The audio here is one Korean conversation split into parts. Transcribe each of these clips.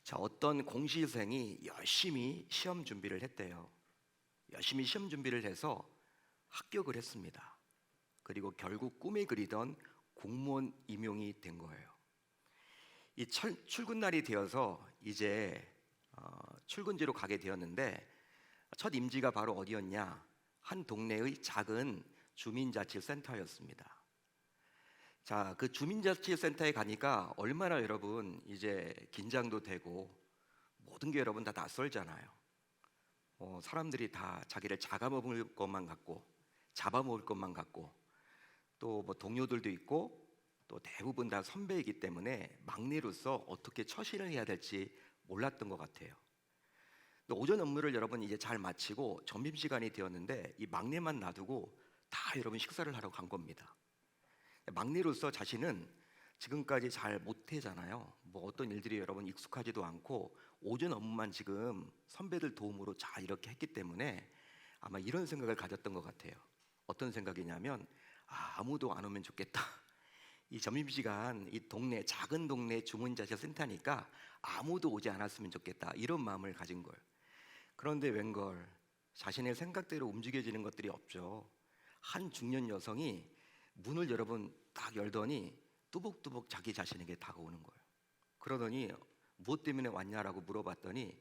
자, 어떤 공시생이 열심히 시험 준비를 했대요. 열심히 시험 준비를 해서 합격을 했습니다. 그리고 결국 꿈에 그리던 공무원 임용이 된 거예요. 이 출근 날이 되어서 이제 출근지로 가게 되었는데 첫 임지가 바로 어디였냐? 한 동네의 작은 주민자치센터였습니다. 자, 그 주민자치센터에 가니까 얼마나 여러분 이제 긴장도 되고 모든 게 여러분 다 낯설잖아요. 사람들이 다 자기를 잡아먹을 것만 같고 또 뭐 동료들도 있고 또 대부분 다 선배이기 때문에 막내로서 어떻게 처신을 해야 될지 몰랐던 것 같아요. 오전 업무를 여러분 이제 잘 마치고 점심시간이 되었는데 이 막내만 놔두고 다 여러분 식사를 하러 간 겁니다. 막내로서 자신은 지금까지 잘 못하잖아요. 뭐 어떤 일들이 여러분 익숙하지도 않고 오전 업무만 지금 선배들 도움으로 잘 이렇게 했기 때문에 아마 이런 생각을 가졌던 것 같아요. 어떤 생각이냐면 아무도 안 오면 좋겠다. 이 점심시간 이 동네 작은 동네 주문자치센터니까 아무도 오지 않았으면 좋겠다. 이런 마음을 가진 거예요. 그런데 웬걸 자신의 생각대로 움직여지는 것들이 없죠. 한 중년 여성이 문을 여러분 딱 열더니 뚜벅뚜벅 자기 자신에게 다가오는 거예요. 그러더니 무엇 때문에 왔냐라고 물어봤더니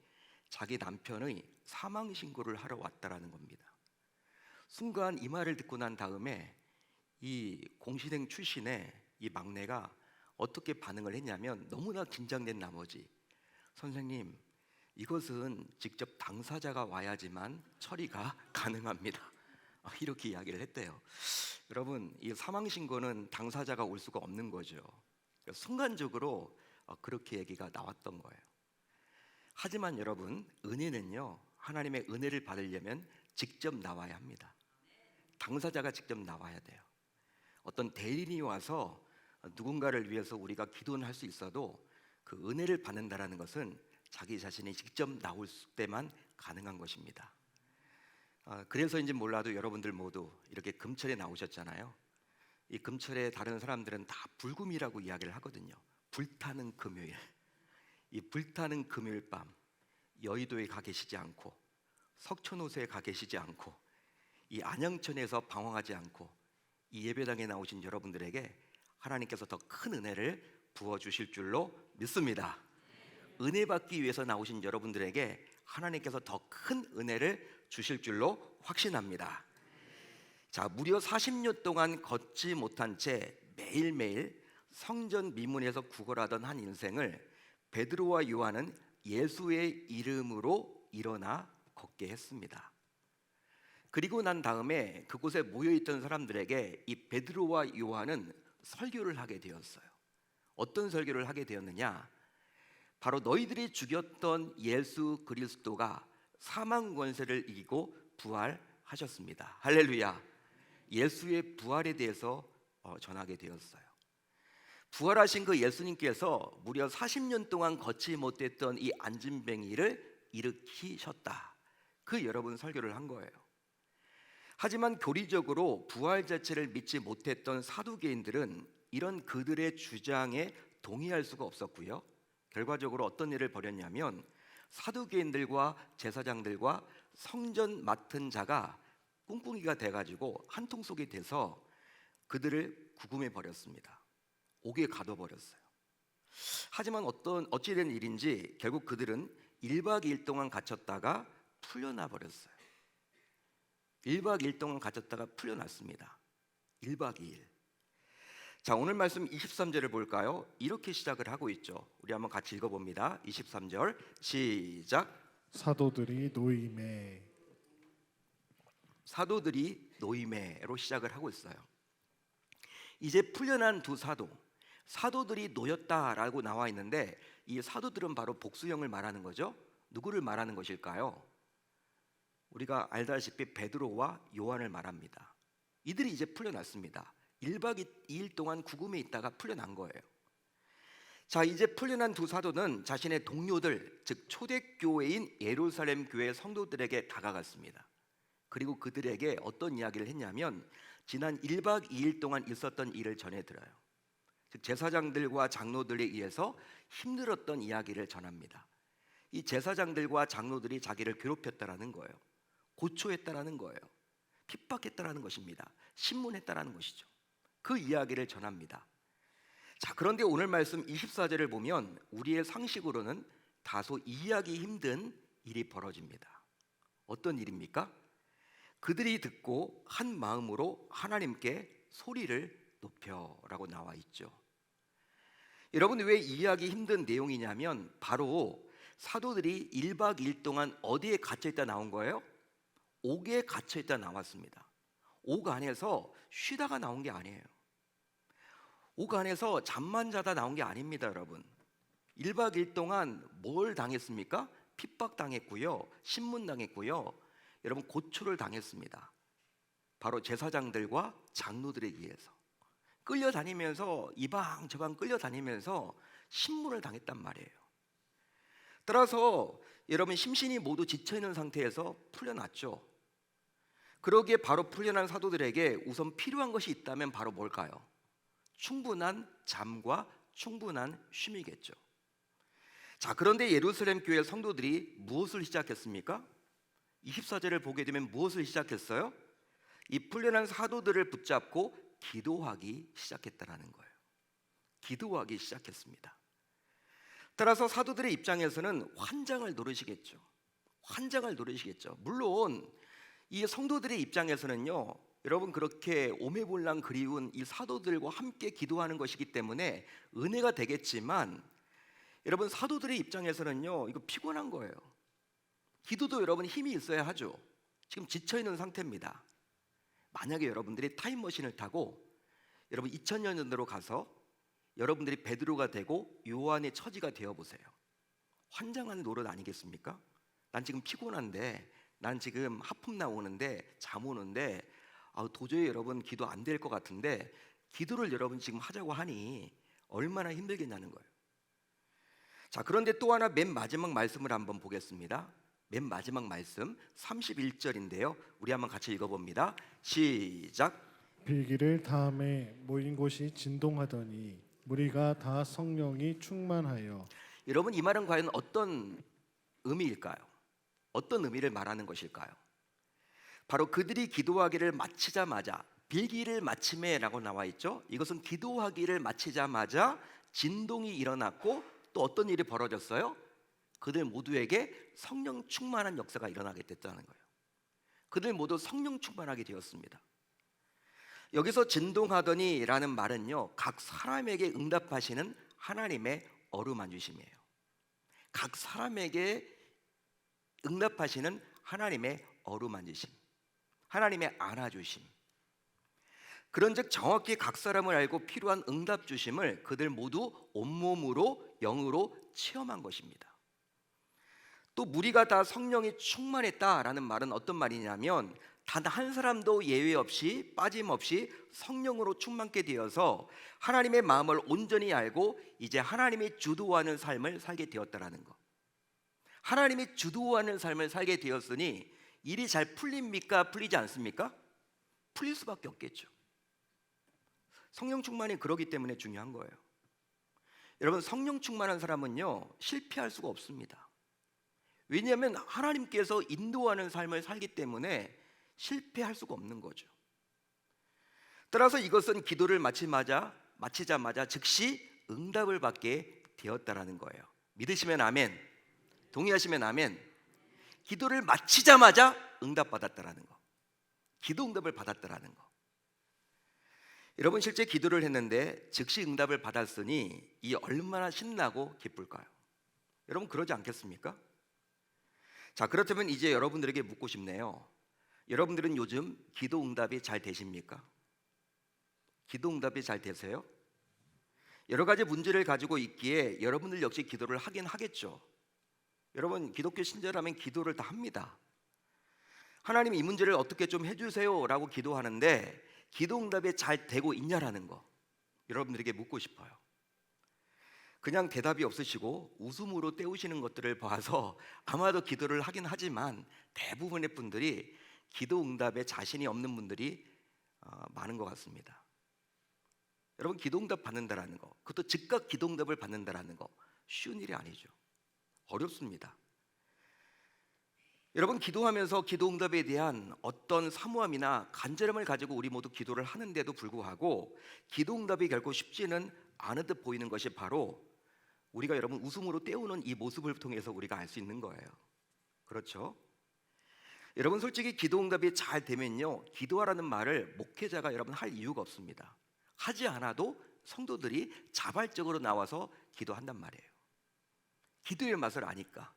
자기 남편의 사망 신고를 하러 왔다라는 겁니다. 순간 이 말을 듣고 난 다음에 이 공시생 출신의 이 막내가 어떻게 반응을 했냐면 너무나 긴장된 나머지 선생님, 이것은 직접 당사자가 와야지만 처리가 가능합니다. 이렇게 이야기를 했대요. 여러분, 이 사망 신고는 당사자가 올 수가 없는 거죠. 순간적으로 그렇게 얘기가 나왔던 거예요. 하지만 여러분, 은혜는요, 하나님의 은혜를 받으려면 직접 나와야 합니다. 당사자가 직접 나와야 돼요. 어떤 대리인이 와서 누군가를 위해서 우리가 기도는 할 수 있어도 그 은혜를 받는다라는 것은 자기 자신이 직접 나올 때만 가능한 것입니다. 그래서인지 몰라도 여러분들 모두 이렇게 금철에 나오셨잖아요. 이 금철에 다른 사람들은 다 불금이라고 이야기를 하거든요. 불타는 금요일. 이 불타는 금요일 밤 여의도에 가 계시지 않고 석촌호수에 가 계시지 않고 이 안양천에서 방황하지 않고 이 예배당에 나오신 여러분들에게 하나님께서 더 큰 은혜를 부어주실 줄로 믿습니다. 은혜 받기 위해서 나오신 여러분들에게 하나님께서 더 큰 은혜를 주실 줄로 확신합니다. 자, 무려 40년 동안 걷지 못한 채 매일매일 성전 미문에서 구걸하던 한 인생을 베드로와 요한은 예수의 이름으로 일어나 걷게 했습니다. 그리고 난 다음에 그곳에 모여있던 사람들에게 이 베드로와 요한은 설교를 하게 되었어요. 어떤 설교를 하게 되었느냐? 바로 너희들이 죽였던 예수 그리스도가 사망 권세를 이기고 부활하셨습니다. 할렐루야. 예수의 부활에 대해서 전하게 되었어요. 부활하신 그 예수님께서 무려 40년 동안 걷지 못했던 이 안진뱅이를 일으키셨다. 그 여러분 설교를 한 거예요. 하지만 교리적으로 부활 자체를 믿지 못했던 사두개인들은 이런 그들의 주장에 동의할 수가 없었고요. 결과적으로 어떤 일을 벌였냐면 사두개인들과 제사장들과 성전 맡은 자가 꿍꿍이가 돼가지고 한 통 속이 돼서 그들을 구금해 버렸습니다. 옥에 가둬버렸어요. 하지만 어찌된 일인지 결국 그들은 1박 2일 동안 갇혔다가 풀려나 버렸어요. 1박 2일 동안 갇혔다가 풀려났습니다. 1박 2일. 자, 오늘 말씀 23절을 볼까요? 이렇게 시작을 하고 있죠. 우리 한번 같이 읽어봅니다. 23절 시작. 사도들이 노임에로 시작을 하고 있어요. 이제 풀려난 두 사도들이 놓였다라고 나와 있는데 이 사도들은 바로 복수형을 말하는 거죠. 누구를 말하는 것일까요? 우리가 알다시피 베드로와 요한을 말합니다. 이들이 이제 풀려났습니다. 1박 2일 동안 구금에 있다가 풀려난 거예요. 자, 이제 풀려난 두 사도는 자신의 동료들, 즉 초대교회인 예루살렘 교회 성도들에게 다가갔습니다. 그리고 그들에게 어떤 이야기를 했냐면 지난 1박 2일 동안 있었던 일을 전해들어요. 즉 제사장들과 장로들에 의해서 힘들었던 이야기를 전합니다. 이 제사장들과 장로들이 자기를 괴롭혔다라는 거예요. 고초했다라는 거예요. 핍박했다라는 것입니다. 신문했다라는 것이죠. 그 이야기를 전합니다. 자, 그런데 오늘 말씀 24절을 보면 우리의 상식으로는 다소 이해하기 힘든 일이 벌어집니다. 어떤 일입니까? 그들이 듣고 한 마음으로 하나님께 소리를 높여라고 나와 있죠. 여러분, 왜 이해하기 힘든 내용이냐면 바로 사도들이 1박 2일 동안 어디에 갇혀있다 나온 거예요? 옥에 갇혀있다 나왔습니다. 옥 안에서 쉬다가 나온 게 아니에요. 옥 안에서 잠만 자다 나온 게 아닙니다, 여러분. 1박 2일 동안 뭘 당했습니까? 핍박당했고요, 신문당했고요, 여러분 고초를 당했습니다. 바로 제사장들과 장로들에 의해서 끌려다니면서 이방 저방 끌려다니면서 신문을 당했단 말이에요. 따라서 여러분 심신이 모두 지쳐있는 상태에서 풀려났죠. 그러기에 바로 풀려난 사도들에게 우선 필요한 것이 있다면 바로 뭘까요? 충분한 잠과 충분한 쉼이겠죠. 자, 그런데 예루살렘 교회 성도들이 무엇을 시작했습니까? 24절을 보게 되면 무엇을 시작했어요? 이 풀려난 사도들을 붙잡고 기도하기 시작했다라는 거예요. 기도하기 시작했습니다. 따라서 사도들의 입장에서는 환장을 노리시겠죠. 환장을 노리시겠죠. 물론 이 성도들의 입장에서는요, 여러분 그렇게 오매불랑 그리운 이 사도들과 함께 기도하는 것이기 때문에 은혜가 되겠지만, 여러분 사도들의 입장에서는요, 이거 피곤한 거예요. 기도도 여러분 힘이 있어야 하죠. 지금 지쳐있는 상태입니다. 만약에 여러분들이 타임머신을 타고 여러분 2000년 전으로 가서 여러분들이 베드로가 되고 요한의 처지가 되어보세요. 환장하는 노릇 아니겠습니까? 난 지금 피곤한데, 난 지금 하품 나오는데, 잠 오는데, 도저히 여러분 기도 안 될 것 같은데 기도를 여러분 지금 하자고 하니 얼마나 힘들겠냐는 거예요. 자, 그런데 또 하나 맨 마지막 말씀을 한번 보겠습니다. 맨 마지막 말씀 31절인데요, 우리 한번 같이 읽어봅니다. 시작. 빌기를 다음에 모인 곳이 진동하더니 무리가 다 성령이 충만하여. 여러분 이 말은 과연 어떤 의미일까요? 어떤 의미를 말하는 것일까요? 바로 그들이 기도하기를 마치자마자, 빌기를 마침에 라고 나와 있죠. 이것은 기도하기를 마치자마자 진동이 일어났고 또 어떤 일이 벌어졌어요? 그들 모두에게 성령 충만한 역사가 일어나게 됐다는 거예요. 그들 모두 성령 충만하게 되었습니다. 여기서 진동하더니 라는 말은요, 각 사람에게 응답하시는 하나님의 어루만주심이에요. 각 사람에게 응답하시는 하나님의 어루만주심, 하나님의 안아주심. 그런즉 정확히 각 사람을 알고 필요한 응답 주심을 그들 모두 온몸으로 영으로 체험한 것입니다. 또 무리가 다 성령이 충만했다라는 말은 어떤 말이냐면 단 한 사람도 예외 없이 빠짐없이 성령으로 충만케 되어서 하나님의 마음을 온전히 알고 이제 하나님이 주도하는 삶을 살게 되었다라는 것. 하나님이 주도하는 삶을 살게 되었으니 일이 잘 풀립니까? 풀리지 않습니까? 풀릴 수밖에 없겠죠. 성령 충만이 그러기 때문에 중요한 거예요. 여러분 성령 충만한 사람은요 실패할 수가 없습니다. 왜냐하면 하나님께서 인도하는 삶을 살기 때문에 실패할 수가 없는 거죠. 따라서 이것은 기도를 마치자마자 즉시 응답을 받게 되었다라는 거예요. 믿으시면 아멘, 동의하시면 아멘. 기도를 마치자마자 응답받았다라는 거, 기도 응답을 받았다라는 거. 여러분 실제 기도를 했는데 즉시 응답을 받았으니 이 얼마나 신나고 기쁠까요? 여러분 그러지 않겠습니까? 자, 그렇다면 이제 여러분들에게 묻고 싶네요. 여러분들은 요즘 기도 응답이 잘 되십니까? 기도 응답이 잘 되세요? 여러 가지 문제를 가지고 있기에 여러분들 역시 기도를 하긴 하겠죠. 여러분 기독교 신자라면 기도를 다 합니다. 하나님 이 문제를 어떻게 좀 해주세요 라고 기도하는데 기도 응답이 잘 되고 있냐라는 거 여러분들에게 묻고 싶어요. 그냥 대답이 없으시고 웃음으로 때우시는 것들을 봐서 아마도 기도를 하긴 하지만 대부분의 분들이 기도 응답에 자신이 없는 분들이 많은 것 같습니다. 여러분 기도 응답 받는다라는 거, 그것도 즉각 기도 응답을 받는다라는 거 쉬운 일이 아니죠. 어렵습니다. 여러분, 기도하면서 기도 응답에 대한 어떤 사모함이나 간절함을 가지고 우리 모두 기도를 하는데도 불구하고 기도 응답이 결코 쉽지는 않은 듯 보이는 것이 바로 우리가 여러분 웃음으로 때우는 이 모습을 통해서 우리가 알 수 있는 거예요. 그렇죠? 여러분, 솔직히 기도 응답이 잘 되면요, 기도하라는 말을 목회자가 여러분 할 이유가 없습니다. 하지 않아도 성도들이 자발적으로 나와서 기도한단 말이에요. 기도의 맛을 아니까.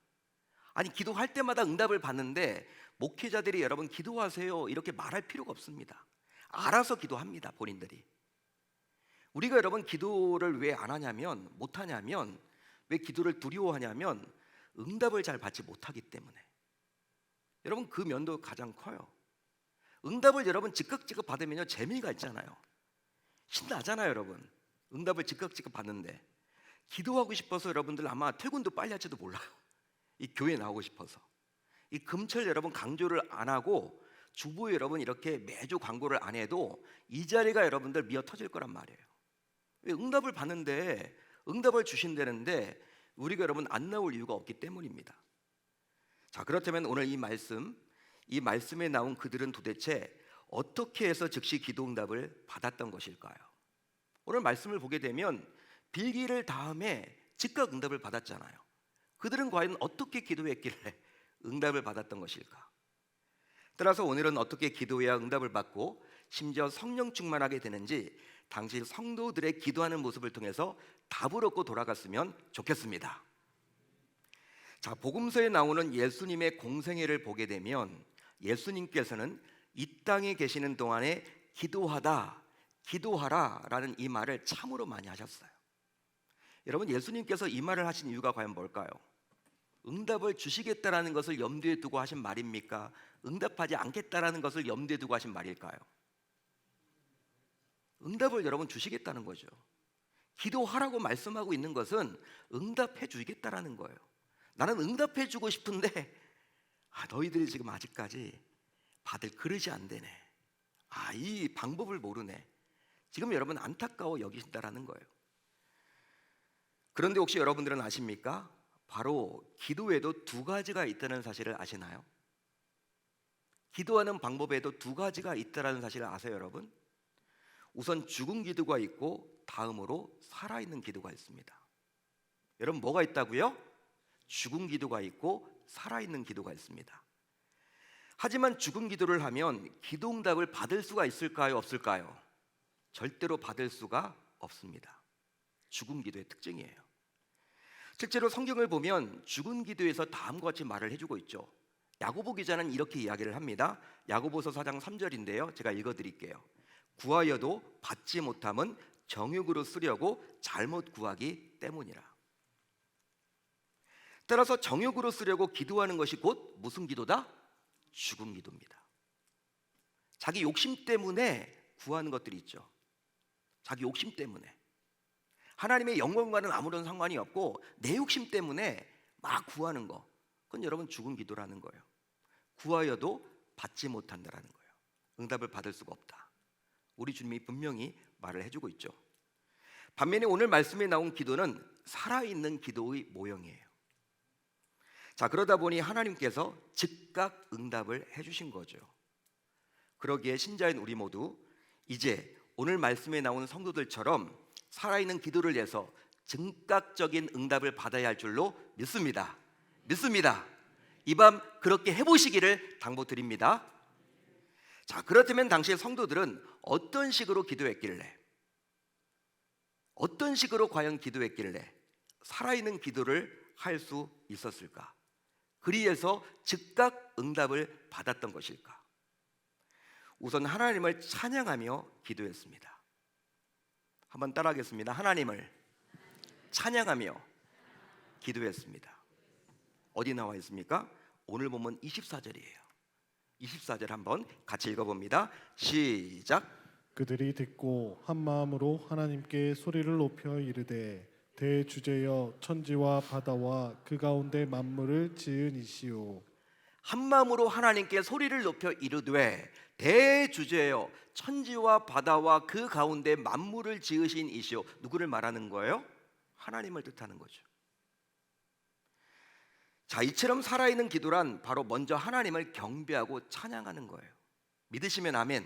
아니, 기도할 때마다 응답을 받는데 목회자들이 여러분 기도하세요 이렇게 말할 필요가 없습니다. 알아서 기도합니다, 본인들이. 우리가 여러분 기도를 왜 안 하냐면, 못 하냐면, 왜 기도를 두려워하냐면 응답을 잘 받지 못하기 때문에. 여러분, 그 면도 가장 커요. 응답을 여러분 즉각 받으면요 재미가 있잖아요. 신나잖아요, 여러분. 응답을 즉각 받는데 기도하고 싶어서 여러분들 아마 퇴근도 빨리 할지도 몰라요. 이 교회 나오고 싶어서. 이 금철 여러분 강조를 안 하고 주보에 여러분 이렇게 매주 광고를 안 해도 이 자리가 여러분들 미어 터질 거란 말이에요. 왜? 응답을 받는데, 응답을 주신다는데 우리가 여러분 안 나올 이유가 없기 때문입니다. 자, 그렇다면 오늘 이 말씀에 나온 그들은 도대체 어떻게 해서 즉시 기도 응답을 받았던 것일까요? 오늘 말씀을 보게 되면 빌기를 다음에 즉각 응답을 받았잖아요. 그들은 과연 어떻게 기도했길래 응답을 받았던 것일까? 따라서 오늘은 어떻게 기도해야 응답을 받고 심지어 성령 충만하게 되는지 당시 성도들의 기도하는 모습을 통해서 답을 얻고 돌아갔으면 좋겠습니다. 자, 복음서에 나오는 예수님의 공생애를 보게 되면 예수님께서는 이 땅에 계시는 동안에 기도하라라는 이 말을 참으로 많이 하셨어요. 여러분, 예수님께서 이 말을 하신 이유가 과연 뭘까요? 응답을 주시겠다라는 것을 염두에 두고 하신 말입니까? 응답하지 않겠다라는 것을 염두에 두고 하신 말일까요? 응답을 여러분 주시겠다는 거죠. 기도하라고 말씀하고 있는 것은 응답해 주겠다라는 거예요. 나는 응답해 주고 싶은데 너희들이 지금 아직까지 받을 그릇이 안 되네. 이 방법을 모르네. 지금 여러분 안타까워 여기신다라는 거예요. 그런데 혹시 여러분들은 아십니까? 바로 기도에도 두 가지가 있다는 사실을 아시나요? 기도하는 방법에도 두 가지가 있다는 사실을 아세요, 여러분? 우선 죽은 기도가 있고 다음으로 살아있는 기도가 있습니다. 여러분, 뭐가 있다고요? 죽은 기도가 있고 살아있는 기도가 있습니다. 하지만 죽은 기도를 하면 기도 응답을 받을 수가 있을까요, 없을까요? 절대로 받을 수가 없습니다. 죽은 기도의 특징이에요. 실제로 성경을 보면 죽은 기도에서 다음과 같이 말을 해주고 있죠. 야고보 기자는 이렇게 이야기를 합니다. 야고보서 4장 3절인데요, 제가 읽어드릴게요. 구하여도 받지 못함은 정욕으로 쓰려고 잘못 구하기 때문이라. 따라서 정욕으로 쓰려고 기도하는 것이 곧 무슨 기도다? 죽은 기도입니다. 자기 욕심 때문에 구하는 것들이 있죠. 자기 욕심 때문에. 하나님의 영광과는 아무런 상관이 없고 내 욕심 때문에 막 구하는 거, 그건 여러분 죽은 기도라는 거예요. 구하여도 받지 못한다라는 거예요. 응답을 받을 수가 없다. 우리 주님이 분명히 말을 해주고 있죠. 반면에 오늘 말씀에 나온 기도는 살아있는 기도의 모형이에요. 자, 그러다 보니 하나님께서 즉각 응답을 해주신 거죠. 그러기에 신자인 우리 모두 이제 오늘 말씀에 나온 성도들처럼 살아있는 기도를 해서 즉각적인 응답을 받아야 할 줄로 믿습니다. 이 밤 그렇게 해보시기를 당부드립니다. 자, 그렇다면 당시의 성도들은 어떤 식으로 기도했길래, 어떤 식으로 과연 기도했길래 살아있는 기도를 할 수 있었을까? 그리해서 즉각 응답을 받았던 것일까? 우선 하나님을 찬양하며 기도했습니다. 한번 따라하겠습니다. 하나님을 찬양하며 기도했습니다. 어디 나와 있습니까? 오늘 보면 24절이에요. 24절 한번 같이 읽어봅니다. 시작. 그들이 듣고 한 마음으로 하나님께 소리를 높여 이르되 대주제여 천지와 바다와 그 가운데 만물을 지은 이시오. 한 마음으로 하나님께 소리를 높여 이르되 대주제여 천지와 바다와 그 가운데 만물을 지으신 이시오. 누구를 말하는 거예요? 하나님을 뜻하는 거죠. 자, 이처럼 살아있는 기도란 바로 먼저 하나님을 경배하고 찬양하는 거예요. 믿으시면 아멘.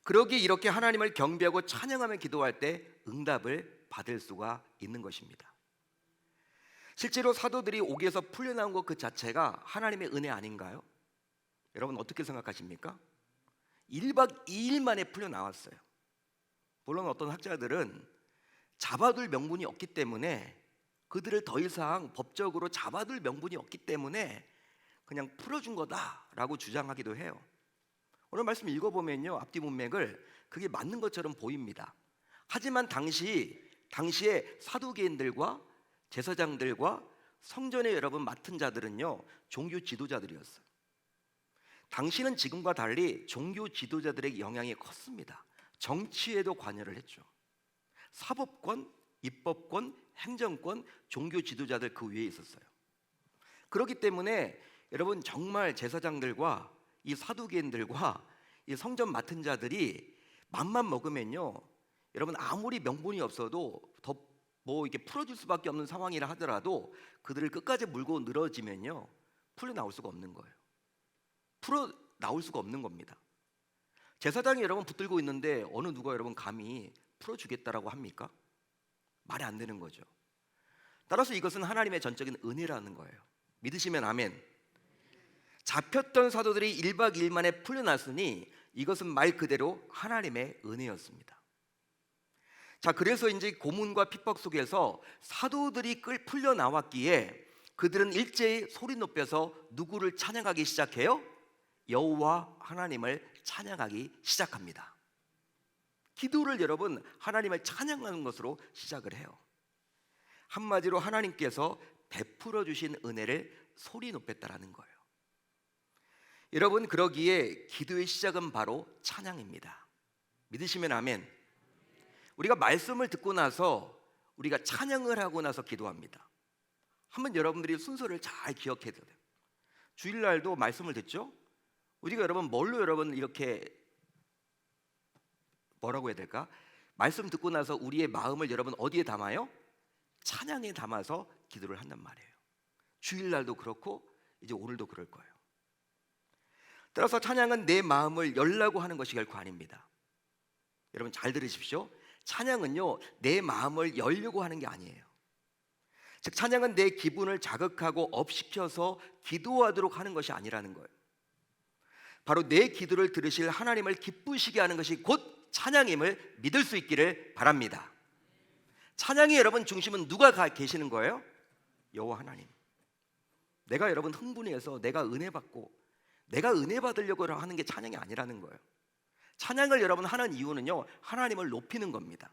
그러기에 이렇게 하나님을 경배하고 찬양하며 기도할 때 응답을 받을 수가 있는 것입니다. 실제로 사도들이 옥에서 풀려나온 것 그 자체가 하나님의 은혜 아닌가요? 여러분 어떻게 생각하십니까? 1박 2일 만에 풀려나왔어요. 물론 어떤 학자들은 잡아둘 명분이 없기 때문에, 그들을 더 이상 법적으로 잡아둘 명분이 없기 때문에 그냥 풀어준 거다라고 주장하기도 해요. 오늘 말씀 읽어보면요, 앞뒤 문맥을 그게 맞는 것처럼 보입니다. 하지만 당시에 사두개인들과 제사장들과 성전에 여러분 맡은 자들은요, 종교 지도자들이었어요. 당시는 지금과 달리 종교 지도자들의 영향이 컸습니다. 정치에도 관여를 했죠. 사법권, 입법권, 행정권, 종교 지도자들 그 위에 있었어요. 그렇기 때문에 여러분 정말 제사장들과 이 사두개인들과 이 성전 맡은 자들이 맘만 먹으면요, 여러분 아무리 명분이 없어도 더 뭐 이렇게 풀어줄 수밖에 없는 상황이라 하더라도 그들을 끝까지 물고 늘어지면요, 풀려 나올 수가 없는 거예요. 풀어 나올 수가 없는 겁니다. 제사장이 여러분 붙들고 있는데 어느 누가 여러분 감히 풀어주겠다라고 합니까? 말이 안 되는 거죠. 따라서 이것은 하나님의 전적인 은혜라는 거예요. 믿으시면 아멘. 잡혔던 사도들이 1박 2일 만에 풀려났으니 이것은 말 그대로 하나님의 은혜였습니다. 자, 그래서 이제 고문과 핍박 속에서 사도들이 풀려 나왔기에 그들은 일제히 소리 높여서 누구를 찬양하기 시작해요? 여호와 하나님을 찬양하기 시작합니다. 기도를 여러분 하나님을 찬양하는 것으로 시작을 해요. 한마디로 하나님께서 베풀어 주신 은혜를 소리 높였다라는 거예요. 여러분 그러기에 기도의 시작은 바로 찬양입니다. 믿으시면 아멘. 우리가 말씀을 듣고 나서 우리가 찬양을 하고 나서 기도합니다. 한번 여러분들이 순서를 잘 기억해야 돼요. 주일날도 말씀을 듣죠? 우리가 여러분 뭘로 여러분 이렇게 뭐라고 해야 될까? 말씀 듣고 나서 우리의 마음을 여러분 어디에 담아요? 찬양에 담아서 기도를 한단 말이에요. 주일날도 그렇고 이제 오늘도 그럴 거예요. 따라서 찬양은 내 마음을 열라고 하는 것이 결코 아닙니다. 여러분 잘 들으십시오. 찬양은요, 내 마음을 열려고 하는 게 아니에요. 즉 찬양은 내 기분을 자극하고 업시켜서 기도하도록 하는 것이 아니라는 거예요. 바로 내 기도를 들으실 하나님을 기쁘시게 하는 것이 곧 찬양임을 믿을 수 있기를 바랍니다. 찬양의 여러분 중심은 누가 계시는 거예요? 여호와 하나님. 내가 여러분 흥분해서 내가 은혜 받고 내가 은혜 받으려고 하는 게 찬양이 아니라는 거예요. 찬양을 여러분 하는 이유는요, 하나님을 높이는 겁니다.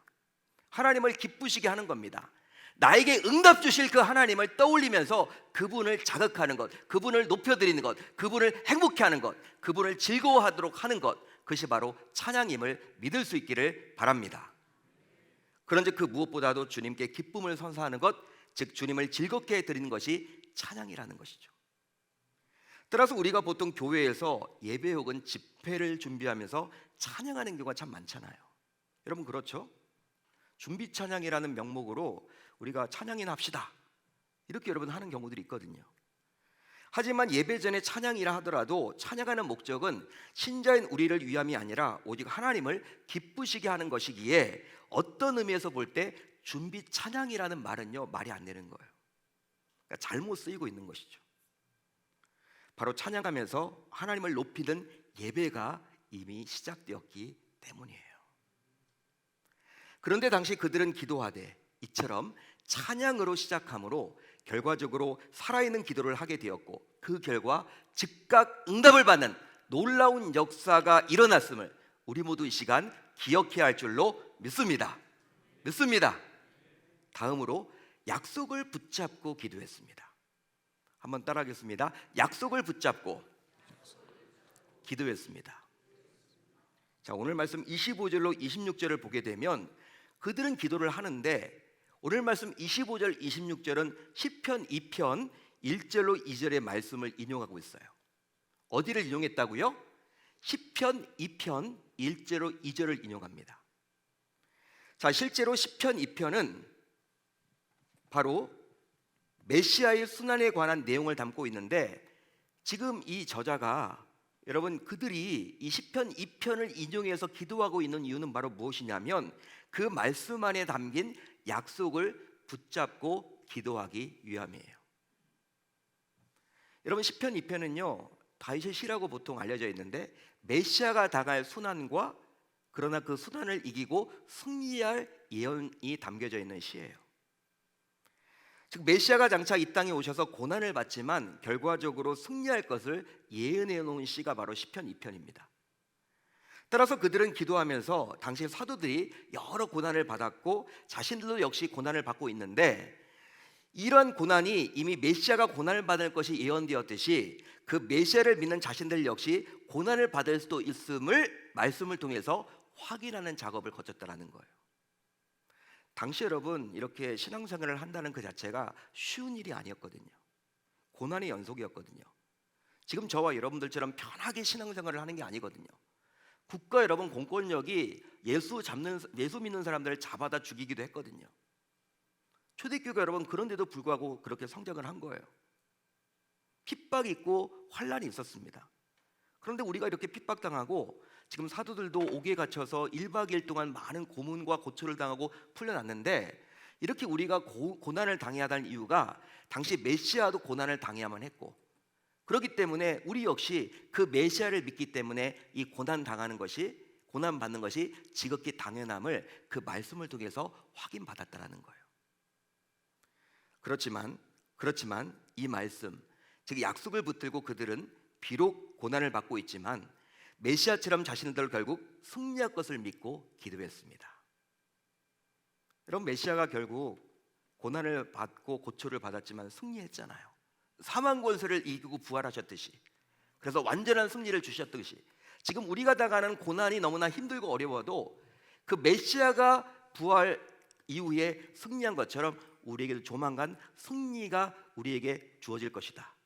하나님을 기쁘시게 하는 겁니다. 나에게 응답 주실 그 하나님을 떠올리면서 그분을 자극하는 것, 그분을 높여드리는 것, 그분을 행복해 하는 것, 그분을 즐거워하도록 하는 것, 그것이 바로 찬양임을 믿을 수 있기를 바랍니다. 그런즉 그 무엇보다도 주님께 기쁨을 선사하는 것, 즉 주님을 즐겁게 해드리는 것이 찬양이라는 것이죠. 따라서 우리가 보통 교회에서 예배 혹은 집회를 준비하면서 찬양하는 경우가 참 많잖아요. 여러분 그렇죠? 준비 찬양이라는 명목으로 우리가 찬양이나 합시다 이렇게 여러분 하는 경우들이 있거든요. 하지만 예배 전에 찬양이라 하더라도 찬양하는 목적은 신자인 우리를 위함이 아니라 오직 하나님을 기쁘시게 하는 것이기에 어떤 의미에서 볼 때 준비 찬양이라는 말은요, 말이 안 되는 거예요. 그러니까 잘못 쓰이고 있는 것이죠. 바로 찬양하면서 하나님을 높이는 예배가 이미 시작되었기 때문이에요. 그런데 당시 그들은 기도하되 이처럼 찬양으로 시작하므로 결과적으로 살아있는 기도를 하게 되었고 그 결과 즉각 응답을 받는 놀라운 역사가 일어났음을 우리 모두 이 시간 기억해야 할 줄로 믿습니다. 다음으로 약속을 붙잡고 기도했습니다. 한번 따라하겠습니다. 약속을 붙잡고 기도했습니다. 자, 오늘 말씀 25절로 26절을 보게 되면 그들은 기도를 하는데 오늘 말씀 25절 26절은 시편 2편 1절로 2절의 말씀을 인용하고 있어요. 어디를 인용했다고요? 시편 2편 1절로 2절을 인용합니다. 자, 실제로 시편 2편은 바로 메시아의 순환에 관한 내용을 담고 있는데, 지금 이 저자가 여러분 그들이 이 시편 2편을 인용해서 기도하고 있는 이유는 바로 무엇이냐면 그 말씀 안에 담긴 약속을 붙잡고 기도하기 위함이에요. 여러분 시편 2편은요 다윗의 시라고 보통 알려져 있는데, 메시아가 당할 순환과 그러나 그 순환을 이기고 승리할 예언이 담겨져 있는 시예요. 즉 메시아가 장차 이 땅에 오셔서 고난을 받지만 결과적으로 승리할 것을 예언해 놓은 시가 바로 시편 2편입니다. 따라서 그들은 기도하면서 당시 사도들이 여러 고난을 받았고 자신들도 역시 고난을 받고 있는데, 이러한 고난이 이미 메시아가 고난을 받을 것이 예언되었듯이 그 메시아를 믿는 자신들 역시 고난을 받을 수도 있음을 말씀을 통해서 확인하는 작업을 거쳤다라는 거예요. 당시 여러분 이렇게 신앙생활을 한다는 그 자체가 쉬운 일이 아니었거든요. 고난의 연속이었거든요. 지금 저와 여러분들처럼 편하게 신앙생활을 하는 게 아니거든요. 국가 여러분 공권력이 예수 믿는 사람들을 잡아다 죽이기도 했거든요. 초대교회가 여러분 그런데도 불구하고 그렇게 성장을 한 거예요. 핍박이 있고 환란이 있었습니다. 그런데 우리가 이렇게 핍박당하고 지금 사도들도 옥에 갇혀서 1박 2일 동안 많은 고문과 고초를 당하고 풀려났는데, 이렇게 우리가 고난을 당해야 할 이유가 당시 메시아도 고난을 당해야만 했고, 그렇기 때문에 우리 역시 그 메시아를 믿기 때문에 이 고난 받는 것이 지극히 당연함을 그 말씀을 통해서 확인받았다라는 거예요. 그렇지만 이 말씀, 즉 약속을 붙들고 그들은 비록 고난을 받고 있지만 메시아처럼 자신들 결국 승리할 것을 믿고 기도했습니다. 여러분 메시아가 결국 고난을 받고 고초를 받았지만 승리했잖아요. 사망 권세를 이기고 부활하셨듯이, 그래서 완전한 승리를 주셨듯이 지금 우리가 당하는 고난이 너무나 힘들고 어려워도 그 메시아가 부활 이후에 승리한 것처럼 우리에게도 조만간 승리가 우리에게 주어질 것이다.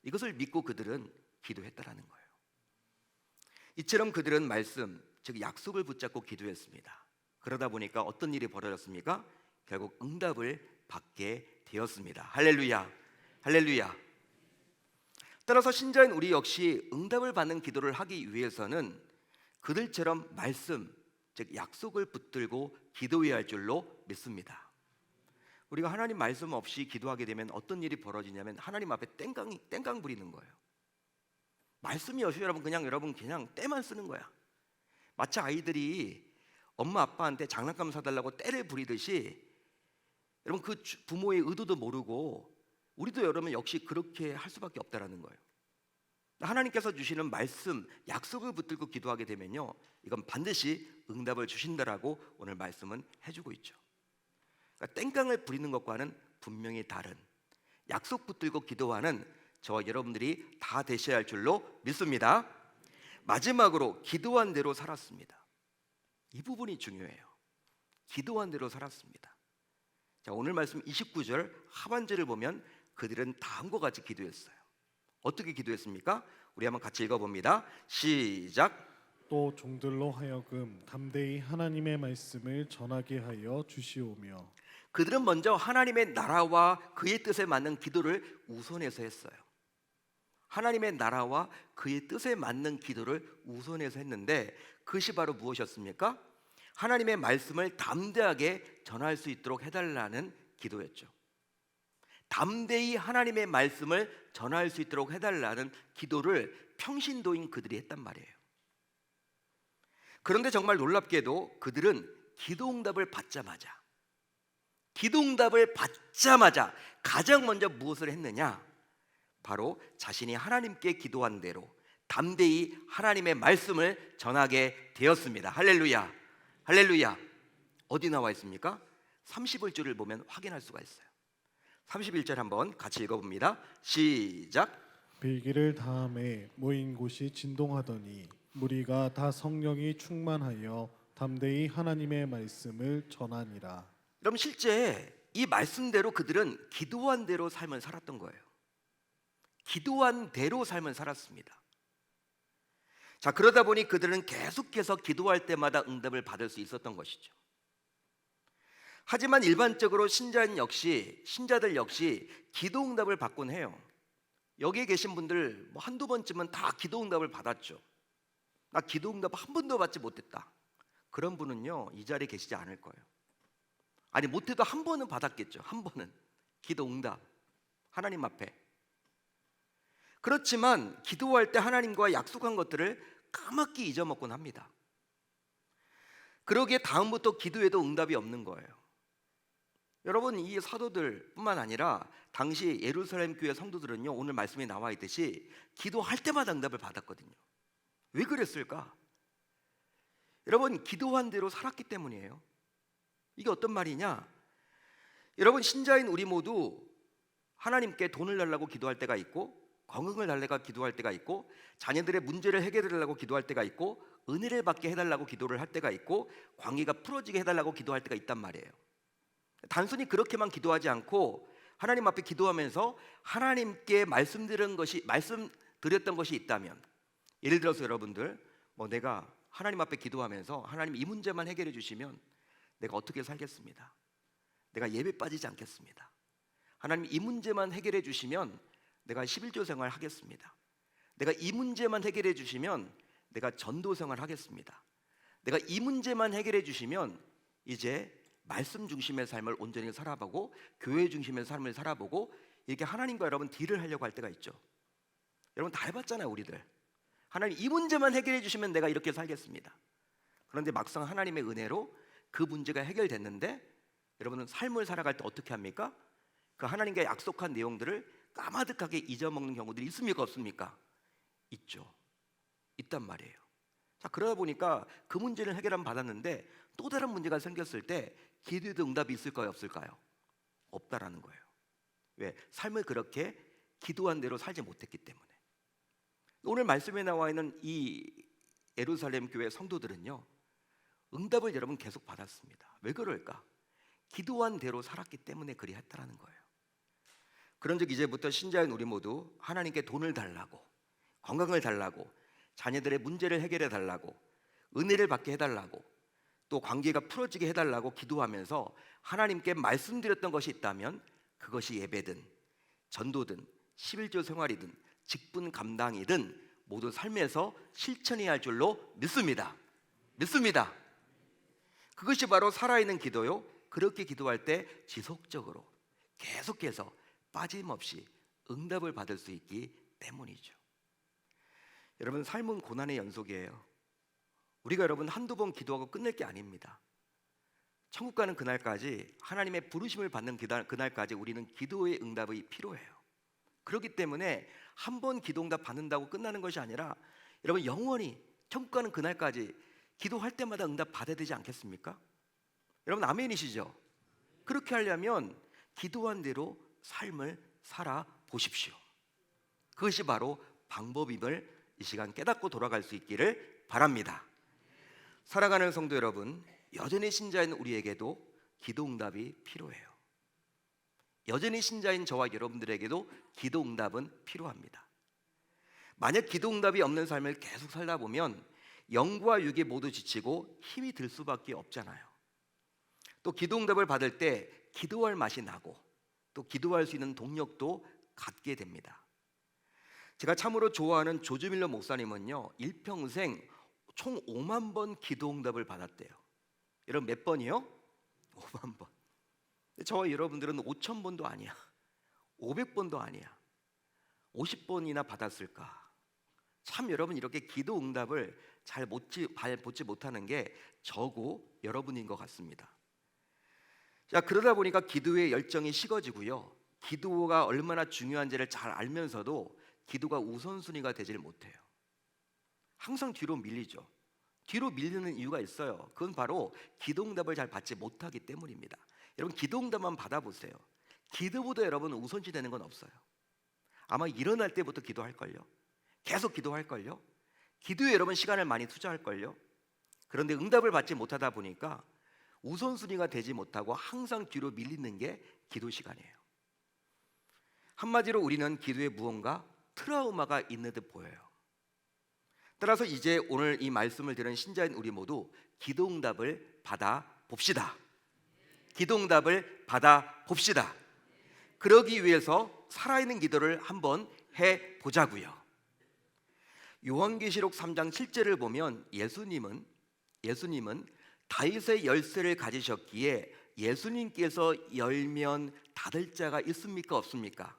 이것을 믿고 그들은 기도했다라는 거예요. 이처럼 그들은 말씀, 즉 약속을 붙잡고 기도했습니다. 그러다 보니까 어떤 일이 벌어졌습니까? 결국 응답을 받게 되었습니다. 할렐루야, 할렐루야. 따라서 신자인 우리 역시 응답을 받는 기도를 하기 위해서는 그들처럼 말씀, 즉 약속을 붙들고 기도해야 할 줄로 믿습니다. 우리가 하나님 말씀 없이 기도하게 되면 어떤 일이 벌어지냐면 하나님 앞에 땡깡 부리는 거예요. 말씀이 없이 여러분 그냥 때만 쓰는 거야. 마치 아이들이 엄마 아빠한테 장난감 사달라고 때를 부리듯이 여러분 그 부모의 의도도 모르고 우리도 여러분 역시 그렇게 할 수밖에 없다라는 거예요. 하나님께서 주시는 말씀, 약속을 붙들고 기도하게 되면요, 이건 반드시 응답을 주신다라고 오늘 말씀은 해주고 있죠. 그러니까 땡깡을 부리는 것과는 분명히 다른 약속 붙들고 기도하는 저와 여러분들이 다 되셔야 할 줄로 믿습니다. 마지막으로 기도한 대로 살았습니다. 이 부분이 중요해요. 기도한 대로 살았습니다. 자, 오늘 말씀 29절 하반절을 보면 그들은 다음과 같이 기도했어요. 어떻게 기도했습니까? 우리 한번 같이 읽어봅니다. 시작. 또 종들로 하여금 담대히 하나님의 말씀을 전하게 하여 주시오며. 그들은 먼저 하나님의 나라와 그의 뜻에 맞는 기도를 우선해서 했어요. 하나님의 나라와 그의 뜻에 맞는 기도를 우선해서 했는데, 그것이 바로 무엇이었습니까? 하나님의 말씀을 담대하게 전할 수 있도록 해달라는 기도였죠. 담대히 하나님의 말씀을 전할 수 있도록 해달라는 기도를 평신도인 그들이 했단 말이에요. 그런데 정말 놀랍게도 그들은 기도응답을 받자마자 가장 먼저 무엇을 했느냐? 바로 자신이 하나님께 기도한 대로 담대히 하나님의 말씀을 전하게 되었습니다. 할렐루야, 할렐루야. 어디 나와 있습니까? 31절을 보면 확인할 수가 있어요. 31절 한번 같이 읽어봅니다. 시작. 빌기를 다음에 모인 곳이 진동하더니 무리가 다 성령이 충만하여 담대히 하나님의 말씀을 전하니라. 여러분 실제 이 말씀대로 그들은 기도한 대로 삶을 살았던 거예요. 기도한 대로 삶을 살았습니다. 자, 그러다 보니 그들은 계속해서 기도할 때마다 응답을 받을 수 있었던 것이죠. 하지만 일반적으로 신자들 역시 기도 응답을 받곤 해요. 여기에 계신 분들 뭐 한두 번쯤은 다 기도 응답을 받았죠. 나 기도 응답 한 번도 받지 못했다. 그런 분은요, 이 자리에 계시지 않을 거예요. 아니, 못해도 한 번은 받았겠죠. 한 번은 기도 응답, 하나님 앞에. 그렇지만 기도할 때 하나님과 약속한 것들을 까맣게 잊어먹곤 합니다. 그러기에 다음부터 기도해도 응답이 없는 거예요. 여러분, 이 사도들뿐만 아니라 당시 예루살렘 교회 성도들은요, 오늘 말씀에 나와 있듯이 기도할 때마다 응답을 받았거든요. 왜 그랬을까? 여러분, 기도한 대로 살았기 때문이에요. 이게 어떤 말이냐? 여러분, 신자인 우리 모두 하나님께 돈을 달라고 기도할 때가 있고, 건강을 달라고 기도할 때가 있고, 자녀들의 문제를 해결해 달라고 기도할 때가 있고, 은혜를 받게 해달라고 기도를 할 때가 있고, 관계가 풀어지게 해달라고 기도할 때가 있단 말이에요. 단순히 그렇게만 기도하지 않고 하나님 앞에 기도하면서 하나님께 말씀드렸던 것이 있다면, 예를 들어서 여러분들 내가 하나님 앞에 기도하면서 하나님 이 문제만 해결해 주시면 내가 어떻게 살겠습니다. 내가 예배 빠지지 않겠습니다. 하나님 이 문제만 해결해 주시면 내가 11조 생활 하겠습니다. 내가 이 문제만 해결해 주시면 내가 전도 생활 하겠습니다. 내가 이 문제만 해결해 주시면 이제 말씀 중심의 삶을 온전히 살아보고 교회 중심의 삶을 살아보고, 이렇게 하나님과 여러분 딜을 하려고 할 때가 있죠. 여러분 다 해봤잖아요. 우리들 하나님 이 문제만 해결해 주시면 내가 이렇게 살겠습니다. 그런데 막상 하나님의 은혜로 그 문제가 해결됐는데 여러분은 삶을 살아갈 때 어떻게 합니까? 그 하나님께 약속한 내용들을 까마득하게 잊어먹는 경우들이 있습니까? 없습니까? 있죠. 있단 말이에요. 자, 그러다 보니까 그 문제를 해결하면 받았는데 또 다른 문제가 생겼을 때 기도에도 응답이 있을까요? 없을까요? 없다라는 거예요. 왜? 삶을 그렇게 기도한 대로 살지 못했기 때문에. 오늘 말씀에 나와 있는 이 예루살렘 교회 성도들은요, 응답을 여러분 계속 받았습니다. 왜 그럴까? 기도한 대로 살았기 때문에 그리했다라는 거예요. 그런즉 이제부터 신자인 우리 모두 하나님께 돈을 달라고, 건강을 달라고, 자녀들의 문제를 해결해 달라고, 은혜를 받게 해달라고, 또 관계가 풀어지게 해달라고 기도하면서 하나님께 말씀드렸던 것이 있다면 그것이 예배든 전도든 11조 생활이든 직분 감당이든 모두 삶에서 실천해야 할 줄로 믿습니다. 그것이 바로 살아있는 기도요. 그렇게 기도할 때 지속적으로 계속해서 빠짐없이 응답을 받을 수 있기 때문이죠. 여러분, 삶은 고난의 연속이에요. 우리가 여러분 한두 번 기도하고 끝낼 게 아닙니다. 천국 가는 그날까지, 하나님의 부르심을 받는 그날까지 우리는 기도의 응답이 필요해요. 그렇기 때문에 한 번 기도 응답 받는다고 끝나는 것이 아니라 여러분 영원히 천국 가는 그날까지 기도할 때마다 응답 받아야 되지 않겠습니까? 여러분 아멘이시죠? 그렇게 하려면 기도한 대로 삶을 살아보십시오. 그것이 바로 방법임을 이 시간 깨닫고 돌아갈 수 있기를 바랍니다. 살아가는 성도 여러분, 여전히 신자인 우리에게도 기도 응답이 필요해요. 여전히 신자인 저와 여러분들에게도 기도 응답은 필요합니다. 만약 기도 응답이 없는 삶을 계속 살다 보면 영과 육이 모두 지치고 힘이 들 수밖에 없잖아요. 또 기도 응답을 받을 때 기도할 맛이 나고 또 기도할 수 있는 동력도 갖게 됩니다. 제가 참으로 좋아하는 조지 밀러 목사님은요, 일평생 총 5만 번 기도 응답을 받았대요. 여러분 몇 번이요? 5만 번. 저와 여러분들은 5천 번도 아니야, 500번도 아니야, 50번이나 받았을까? 참 여러분, 이렇게 기도 응답을 잘 보지 못하는 게 저고 여러분인 것 같습니다. 자, 그러다 보니까 기도의 열정이 식어지고요, 기도가 얼마나 중요한지를 잘 알면서도 기도가 우선순위가 되질 못해요. 항상 뒤로 밀리죠. 뒤로 밀리는 이유가 있어요. 그건 바로 기도 응답을 잘 받지 못하기 때문입니다. 여러분 기도 응답만 받아보세요. 기도보다 여러분 우선시 되는 건 없어요. 아마 일어날 때부터 기도할걸요. 계속 기도할걸요. 기도에 여러분 시간을 많이 투자할걸요. 그런데 응답을 받지 못하다 보니까 우선순위가 되지 못하고 항상 뒤로 밀리는 게 기도 시간이에요. 한마디로 우리는 기도에 무언가 트라우마가 있는 듯 보여요. 따라서 이제 오늘 이 말씀을 들은 신자인 우리 모두 기도 응답을 받아 봅시다. 기도응답을 받아 봅시다. 그러기 위해서 살아있는 기도를 한번 해 보자고요. 요한계시록 3장 7절을 보면 예수님은 다윗의 열쇠를 가지셨기에 예수님께서 열면 닫을 자가 있습니까? 없습니까?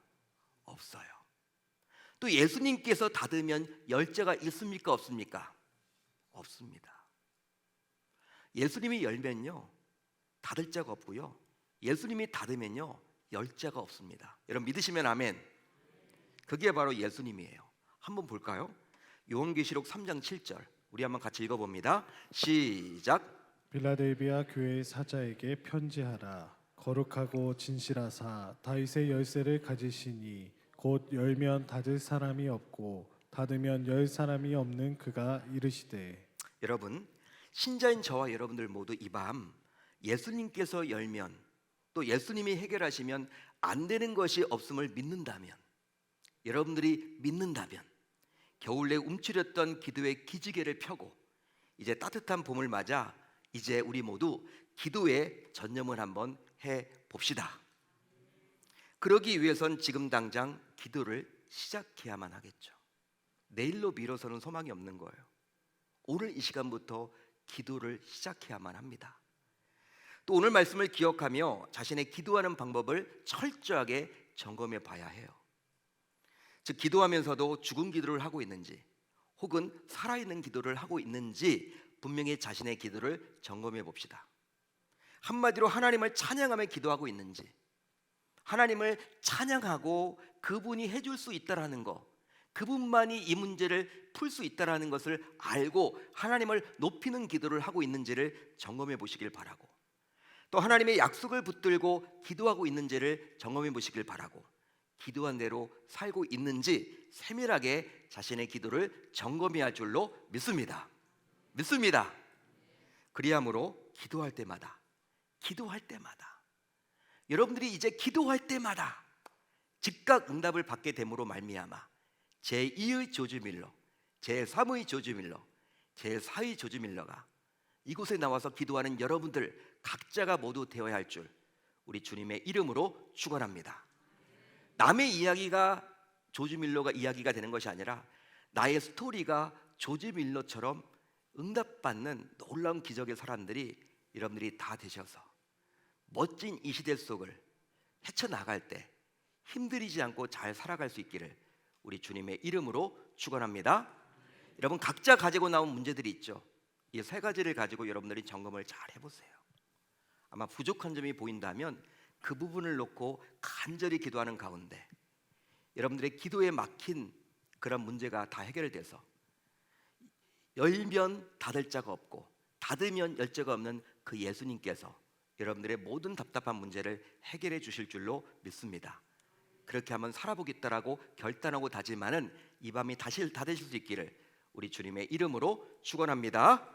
없어요. 또 예수님께서 닫으면 열 자가 있습니까? 없습니까? 없습니다. 예수님이 열면요 닫을 자가 없고요, 예수님이 닫으면요 열 자가 없습니다. 여러분 믿으시면 아멘. 그게 바로 예수님이에요. 한번 볼까요? 요한계시록 3장 7절 우리 한번 같이 읽어봅니다. 시작. 빌라델비아 교회의 사자에게 편지하라. 거룩하고 진실하사 다윗의 열쇠를 가지시니 곧 열면 닫을 사람이 없고 닫으면 열 사람이 없는 그가 이르시되. 여러분, 신자인 저와 여러분들 모두 이 밤 예수님께서 열면 또 예수님이 해결하시면 안 되는 것이 없음을 믿는다면, 여러분들이 믿는다면 겨울 내 움츠렸던 기도의 기지개를 펴고 이제 따뜻한 봄을 맞아 이제 우리 모두 기도에 전념을 한번 해 봅시다. 그러기 위해선 지금 당장 기도를 시작해야만 하겠죠. 내일로 미뤄서는 소망이 없는 거예요. 오늘 이 시간부터 기도를 시작해야만 합니다. 또 오늘 말씀을 기억하며 자신의 기도하는 방법을 철저하게 점검해 봐야 해요. 즉 기도하면서도 죽은 기도를 하고 있는지 혹은 살아있는 기도를 하고 있는지 분명히 자신의 기도를 점검해 봅시다. 한마디로 하나님을 찬양하며 기도하고 있는지, 하나님을 찬양하고 그분이 해줄 수 있다라는 거, 그분만이 이 문제를 풀 수 있다라는 것을 알고 하나님을 높이는 기도를 하고 있는지를 점검해 보시길 바라고, 또 하나님의 약속을 붙들고 기도하고 있는지를 점검해 보시길 바라고, 기도한 대로 살고 있는지 세밀하게 자신의 기도를 점검해야 할 줄로 믿습니다. 그리하므로 기도할 때마다 여러분들이 이제 기도할 때마다 즉각 응답을 받게 됨으로 말미암아 제2의 조지 밀러, 제3의 조지 밀러, 제4의 조지 밀러가 이곳에 나와서 기도하는 여러분들 각자가 모두 되어야 할 줄 우리 주님의 이름으로 축원합니다. 남의 이야기가 조지 밀러가 이야기가 되는 것이 아니라 나의 스토리가 조지 밀러처럼 응답받는 놀라운 기적의 사람들이 여러분들이 다 되셔서 멋진 이 시대 속을 헤쳐나갈 때 힘들이지 않고 잘 살아갈 수 있기를 우리 주님의 이름으로 축원합니다. 여러분 각자 가지고 나온 문제들이 있죠. 이 세 가지를 가지고 여러분들이 점검을 잘 해보세요. 아마 부족한 점이 보인다면 그 부분을 놓고 간절히 기도하는 가운데 여러분들의 기도에 막힌 그런 문제가 다 해결돼서 열면 닫을 자가 없고 닫으면 열 자가 없는 그 예수님께서 여러분들의 모든 답답한 문제를 해결해 주실 줄로 믿습니다. 그렇게 한번 살아보겠다라고 결단하고 다짐하는 이 밤이 다시 다 되실 수 있기를 우리 주님의 이름으로 축원합니다.